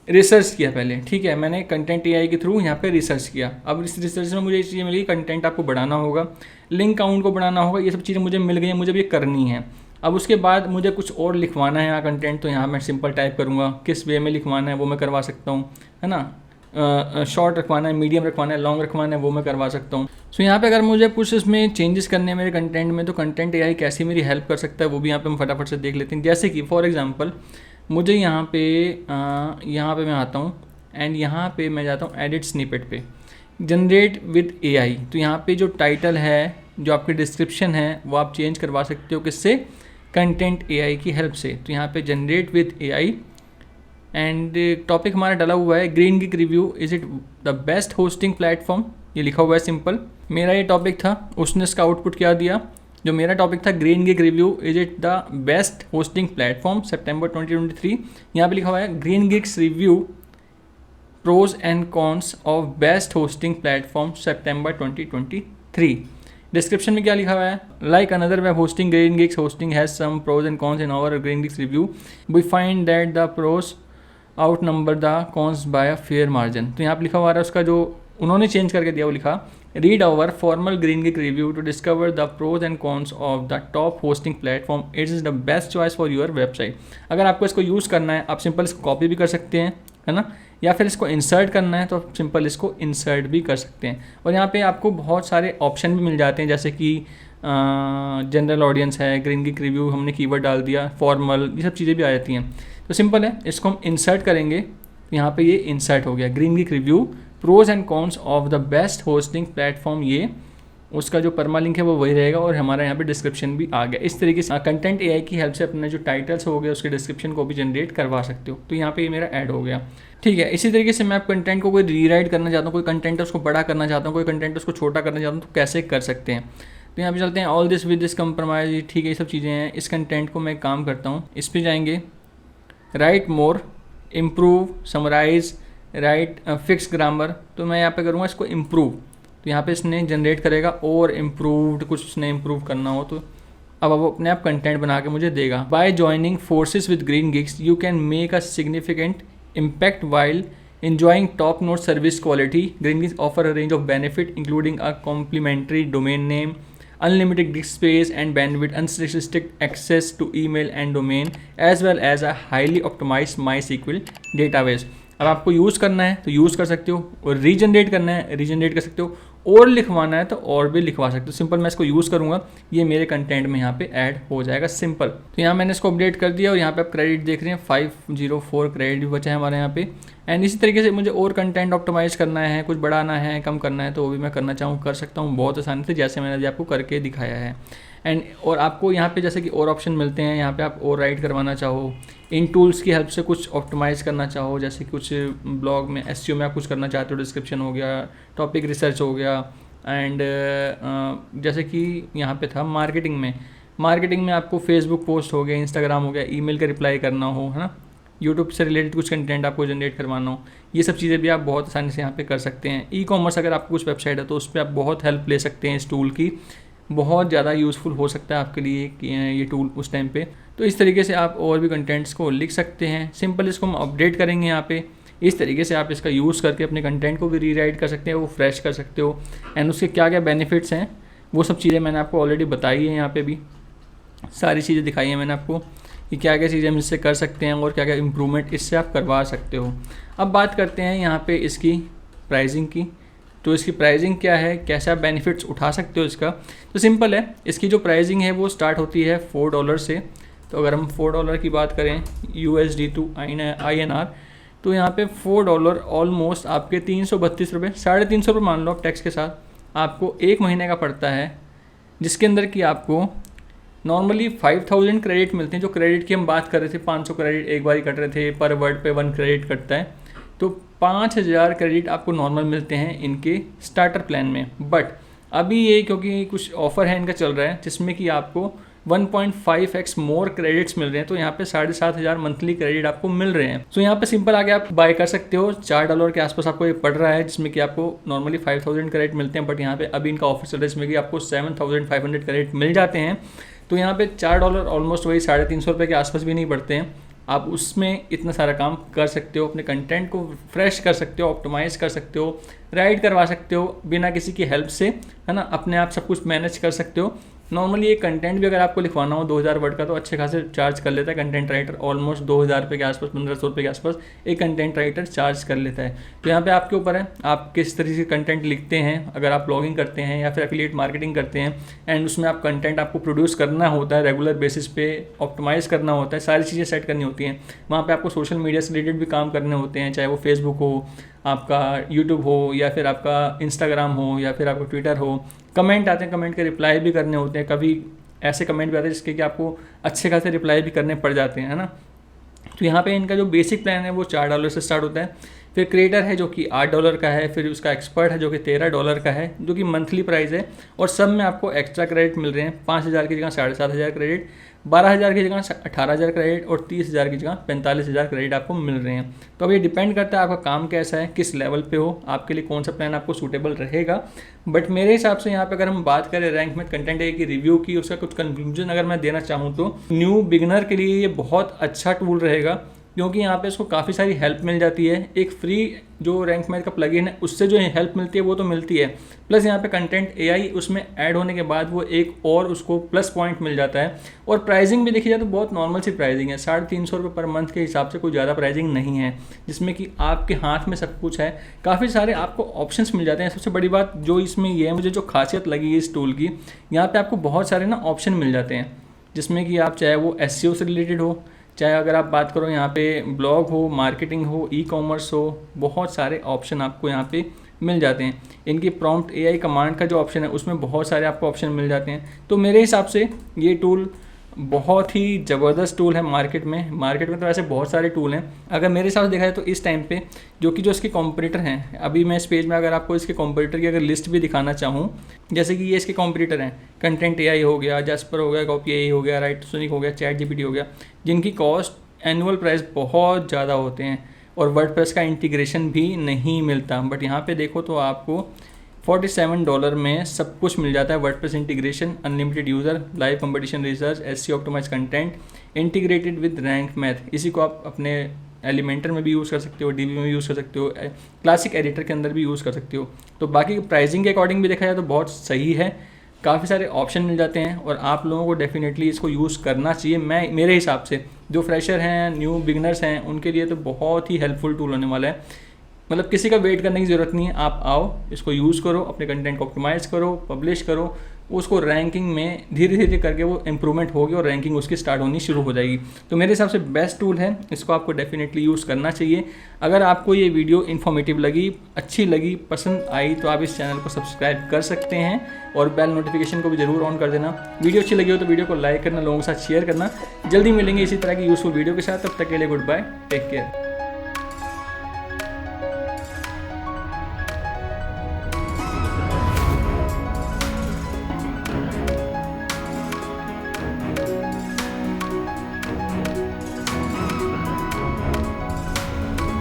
रिसर्च किया पहले, ठीक है, मैंने कंटेंट एआई के थ्रू यहाँ पे रिसर्च किया। अब इस रिसर्च में मुझे ये चीज़ें मिली, कंटेंट आपको बढ़ाना होगा, लिंक काउंट को बढ़ाना होगा, ये सब चीज़ें मुझे मिल गई हैं, मुझे अब ये करनी है। अब उसके बाद मुझे कुछ और लिखवाना है यहाँ कंटेंट, तो यहाँ मैं सिंपल टाइप करूँगा, किस वे में लिखवाना है वो मैं करवा सकता हूँ, है ना। शॉर्ट रखवाना है, मीडियम रखवाना है, लॉन्ग रखवाना है, वो मैं करवा सकता हूँ। सो यहाँ पे अगर मुझे कुछ इसमें चेंजेस करने हैं मेरे कंटेंट में, तो कंटेंट एआई कैसे मेरी हेल्प कर सकता है वो भी यहाँ पे हम फटाफट से देख लेते हैं। जैसे कि फॉर एग्जांपल मुझे यहाँ पे मैं आता हूँ एंड यहाँ पे मैं जाता हूँ एडिट स्निपेट पे, जनरेट विद एआई। तो यहाँ पे जो टाइटल है, जो आपकी डिस्क्रिप्शन है, वो आप चेंज करवा सकते हो, किससे, कंटेंट एआई की हेल्प से। तो यहाँ पे generate with AI and topic हमारा डाला हुआ है green gig review, is it the best hosting platform, ये लिखा हुआ है सिंपल। मेरा ये टॉपिक था, उसने इसका आउटपुट क्या दिया, जो मेरा टॉपिक था Green gig review, is it the best hosting platform सितंबर 2023। यहाँ पे लिखा हुआ है Green Geeks review pros and cons of best hosting platform सितंबर 2023। डिस्क्रिप्शन में क्या लिखा हुआ है, like another web hosting Green Geeks hosting has some pros and cons in our Green Geeks review, we find that the pros outnumber the cons by a fair margin. तो यहाँ पर लिखा हुआ है, उसका जो उन्होंने चेंज करके दिया वो लिखा, read our formal green gig review to discover the pros and cons of the top hosting platform, it is the best choice for your website. अगर आपको इसको यूज़ करना है, आप सिंपल इसको कॉपी भी कर सकते हैं, है ना, या फिर इसको इंसर्ट करना है तो आप सिंपल इसको इंसर्ट भी कर सकते हैं। और यहाँ पे आपको बहुत सारे ऑप्शन भी मिल जाते हैं, जैसे कि जनरल ऑडियंस है, ग्रीन गिग रिव्यू हमने कीवर्ड डाल दिया, फॉर्मल, ये सब चीज़ें भी आ जाती हैं। तो सिंपल है, इसको हम इंसर्ट करेंगे, यहाँ पे ये इंसर्ट हो गया, green gig review pros and cons of the best hosting platform, ये उसका जो परमा लिंक है वो वही रहेगा, और हमारा यहाँ पे डिस्क्रिप्शन भी आ गया। इस तरीके से कंटेंट एआई की हेल्प से अपने जो टाइटल्स हो गए उसके डिस्क्रिप्शन को भी जनरेट करवा सकते हो। तो यहाँ पे ये मेरा ऐड हो गया, ठीक है। इसी तरीके से मैं आप कंटेंट को कोई रीराइट करना चाहता हूँ, कोई कंटेंट है उसको बड़ा करना चाहता हूँ, कोई कंटेंट उसको छोटा करना चाहता हूँ, तो कैसे कर सकते हैं। तो यहाँ पे चलते हैं, all this with this compromise, ठीक है, ये सब चीज़ें हैं। इस कंटेंट को मैं काम करता हूँ, इस पर जाएंगे, write more, improve, summarize, write fix grammar. तो मैं यहाँ पे करूँगा इसको इम्प्रूव, तो यहाँ पे इसने जनरेट करेगा, और इम्प्रूव्ड कुछ उसने इम्प्रूव करना हो तो अब वो अपने आप कंटेंट बना के मुझे देगा। Bye joining forces with green gigs you can make a significant impact while enjoying top notch service quality. Green Gigs offer a range of benefit including a complimentary domain name, unlimited disk space and bandwidth, unrestricted access to email and domain, as well as a highly optimized MySQL database. अब आपको use करना है तो use कर सकते हो, और regenerate करना है रीजनरेट कर सकते हो, और लिखवाना है तो और भी लिखवा सकते हो। सिंपल मैं इसको यूज़ करूँगा, ये मेरे कंटेंट में यहाँ पे ऐड हो जाएगा सिंपल। तो यहाँ मैंने इसको अपडेट कर दिया, और यहाँ पे आप क्रेडिट देख रहे हैं 504 क्रेडिट भी बचा है हमारे यहाँ पे। एंड इसी तरीके से मुझे और कंटेंट ऑप्टिमाइज़ करना है, कुछ बढ़ाना है, कम करना है, तो वो भी मैं करना चाहूँ कर सकता हूँ बहुत आसानी से, जैसे मैंने अभी आपको करके दिखाया है। एंड और आपको यहाँ पे जैसे कि और ऑप्शन मिलते हैं, यहाँ पे आप और राइट करवाना चाहो, इन टूल्स की हेल्प से कुछ ऑप्टिमाइज़ करना चाहो, जैसे कुछ ब्लॉग में एसईओ में आप कुछ करना चाहते हो, डिस्क्रिप्शन हो गया, टॉपिक रिसर्च हो गया, एंड जैसे कि यहाँ पे था मार्केटिंग में आपको फेसबुक पोस्ट हो गया, इंस्टाग्राम हो गया, ईमेल का रिप्लाई करना हो, है ना, यूट्यूब से रिलेटेड कुछ कंटेंट आपको जनरेट करवाना हो, ये सब चीज़ें भी आप बहुत आसानी से यहाँ पे कर सकते हैं। ई कॉमर्स अगर आपको कुछ वेबसाइट है तो उस पर आप बहुत हेल्प ले सकते हैं, इस टूल की बहुत ज़्यादा यूज़फुल हो सकता है आपके लिए ये टूल उस टाइम पे। तो इस तरीके से आप और भी कंटेंट्स को लिख सकते हैं। सिंपल इसको हम अपडेट करेंगे यहाँ पे, इस तरीके से आप इसका यूज़ करके अपने कंटेंट को भी रीराइट कर सकते हैं, वो फ्रेश कर सकते हो। एंड उसके क्या क्या बेनिफिट्स हैं वो सब चीज़ें मैंने आपको ऑलरेडी बताई है, यहाँ पे भी सारी चीज़ें दिखाई हैं मैंने आपको कि क्या क्या चीज़ें हम इससे कर सकते हैं और क्या क्या इम्प्रूवमेंट इससे आप करवा सकते हो। अब बात करते हैं यहाँ पे इसकी प्राइसिंग की। तो इसकी प्राइसिंग क्या है, कैसे आप बेनिफिट्स उठा सकते हो इसका। तो सिंपल है, इसकी जो प्राइसिंग है वो स्टार्ट होती है $4 से। तो अगर हम $4 की बात करें USD टू INR, तो यहाँ पे $4 ऑलमोस्ट आपके 332 रुपये, 350 रुपये मान लो आप टैक्स के साथ, आपको एक महीने का पड़ता है, जिसके अंदर कि आपको नॉर्मली 5000 क्रेडिट मिलते हैं। जो क्रेडिट की हम बात कर रहे थे, 500 क्रेडिट एक बार ही कट रहे थे, पर वर्ड पे 1 क्रेडिट कटता है, तो 5000 क्रेडिट आपको नॉर्मल मिलते हैं इनके स्टार्टर प्लान में। बट अभी ये क्योंकि कुछ ऑफ़र है इनका चल रहा है, जिसमें कि आपको 1.5x मोर क्रेडिट्स मिल रहे हैं। तो यहाँ पे 7,500 मंथली क्रेडिट आपको मिल रहे हैं। तो यहाँ पे सिंपल आगे आप बाय कर सकते हो। $4 के आसपास आपको ये पड़ रहा है, जिसमें कि आपको नॉर्मली 5,000 क्रेडिट मिलते हैं, बट यहाँ पे अभी इनका ऑफर चल रहा है जिसमें कि आपको 7,500 क्रेडिट मिल जाते हैं। तो यहाँ पे $4 ऑलमोस्ट वही 350 रुपये के आसपास भी नहीं पड़ते हैं। आप उसमें इतना सारा काम कर सकते हो, अपने कंटेंट को फ्रेश कर सकते हो, ऑप्टिमाइज़ कर सकते हो, राइट करवा सकते हो बिना किसी की हेल्प से, है ना, अपने आप सब कुछ मैनेज कर सकते हो। नॉर्मली ये कंटेंट भी अगर आपको लिखवाना हो 2000 वर्ड का तो अच्छे खासे चार्ज कर लेता है कंटेंट राइटर। ऑलमोस्ट 2000 रुपये के आसपास, 1500 रुपये के आसपास एक कंटेंट राइटर चार्ज कर लेता है। तो यहाँ पे आपके ऊपर है आप किस तरीके से कंटेंट लिखते हैं। अगर आप ब्लॉगिंग करते हैं या फिर एफिलिएट मार्केटिंग करते हैं एंड उसमें आप कंटेंट आपको प्रोड्यूस करना होता है रेगुलर बेसिस पे, ऑप्टिमाइज़ करना होता है, सारी चीज़ें सेट करनी होती हैं। वहाँ पर आपको सोशल मीडिया से रिलेटेड भी काम करने होते हैं, चाहे वो फेसबुक हो, आपका यूट्यूब हो, या फिर आपका इंस्टाग्राम हो, या फिर आपका ट्विटर हो। कमेंट आते हैं, कमेंट के रिप्लाई भी करने होते हैं। कभी ऐसे कमेंट भी आते हैं जिसके कि आपको अच्छे खासे रिप्लाई भी करने पड़ जाते हैं, है ना। तो यहाँ पे इनका जो बेसिक प्लान है वो $4 से स्टार्ट होता है। फिर क्रिएटर है जो कि $8 का है। फिर उसका एक्सपर्ट है जो कि $13 का है, जो कि मंथली प्राइस है। और सब में आपको एक्स्ट्रा क्रेडिट मिल रहे हैं। 5,000 की जगह 7,500 क्रेडिट, 12,000 की जगह 18,000 क्रेडिट और 30,000 की जगह 45,000 क्रेडिट आपको मिल रहे हैं। तो अब ये डिपेंड करता है आपका काम कैसा है, किस लेवल पे हो, आपके लिए कौन सा प्लान आपको सूटेबल रहेगा। बट मेरे हिसाब से यहाँ पे अगर हम बात करें रैंक में कंटेंट की रिव्यू की, उसका कुछ कंक्लूजन अगर मैं देना चाहूँ तो न्यू बिगनर के लिए ये बहुत अच्छा टूल रहेगा, क्योंकि यहाँ पे इसको काफ़ी सारी हेल्प मिल जाती है। एक फ्री जो रैंक मैथ का प्लगइन है उससे जो हेल्प मिलती है वो तो मिलती है, प्लस यहाँ पे कंटेंट एआई उसमें ऐड होने के बाद वो एक और उसको प्लस पॉइंट मिल जाता है। और प्राइसिंग भी देखी जाए तो बहुत नॉर्मल सी प्राइसिंग है, 350 रुपये पर मंथ के हिसाब से कोई ज़्यादा प्राइसिंग नहीं है, जिसमें कि आपके हाथ में सब कुछ है। काफ़ी सारे आपको ऑप्शंस मिल जाते हैं। सबसे बड़ी बात जो इसमें ये है, मुझे जो खासियत लगी इस टूल की, यहाँ पर आपको बहुत सारे ना ऑप्शन मिल जाते हैं, जिसमें कि आप चाहे वो एसईओ से रिलेटेड हो, चाहे अगर आप बात करो यहाँ पे ब्लॉग हो, मार्केटिंग हो, ई कॉमर्स हो, बहुत सारे ऑप्शन आपको यहाँ पे मिल जाते हैं। इनकी प्रॉम्प्ट एआई कमांड का जो ऑप्शन है उसमें बहुत सारे आपको ऑप्शन मिल जाते हैं। तो मेरे हिसाब से ये टूल बहुत ही ज़बरदस्त टूल है। मार्केट में तो ऐसे बहुत सारे टूल हैं। अगर मेरे हिसाब से देखा जाए तो इस टाइम पे जो इसके कॉम्पिटिटर हैं, अभी मैं इस पेज में अगर आपको इसके कॉम्पिटिटर की अगर लिस्ट भी दिखाना चाहूँ, जैसे कि ये इसके कॉम्पिटिटर हैं, कंटेंट एआई हो गया, जैस्पर हो गया, कॉपी एआई हो गया, राइटसोनिक हो गया, चैट जीपीटी हो गया, जिनकी कॉस्ट एनुअल प्राइस बहुत ज़्यादा होते हैं और वर्डप्रेस का इंटीग्रेशन भी नहीं मिलता। बट यहाँ पे देखो तो आपको $47 में सब कुछ मिल जाता है। WordPress integration, unlimited user, live competition research, SEO optimise content, integrated with Rank Math. इसी को आप अपने एलिमेंटर में भी यूज़ कर सकते हो, डीबी में भी यूज़ कर सकते हो, क्लासिक एडिटर के अंदर भी यूज़ कर सकते हो। तो बाकी प्राइसिंग के अकॉर्डिंग भी देखा जाए तो बहुत सही है, काफ़ी सारे ऑप्शन मिल जाते हैं और आप लोगों को डेफिनेटली इसको यूज़ करना चाहिए। मेरे हिसाब से जो फ्रेशर हैं, न्यू बिगनर्स हैं, उनके लिए तो बहुत ही हेल्पफुल टूल होने वाला है। मतलब किसी का वेट करने की ज़रूरत नहीं है, आप आओ, इसको यूज़ करो, अपने कंटेंट को ऑप्टिमाइज़ करो, पब्लिश करो, उसको रैंकिंग में धीरे धीरे करके वो इम्प्रूवमेंट होगी और रैंकिंग उसकी स्टार्ट होनी शुरू हो जाएगी। तो मेरे हिसाब से बेस्ट टूल है, इसको आपको डेफिनेटली यूज़ करना चाहिए। अगर आपको ये वीडियो इन्फॉर्मेटिव लगी, अच्छी लगी, पसंद आई तो आप इस चैनल को सब्सक्राइब कर सकते हैं और बेल नोटिफिकेशन को भी ज़रूर ऑन कर देना। वीडियो अच्छी लगी हो तो वीडियो को लाइक करना, लोगों के साथ शेयर करना। जल्दी मिलेंगे इसी तरह की यूज़फुल वीडियो के साथ, तब तक के लिए गुड बाय, टेक केयर।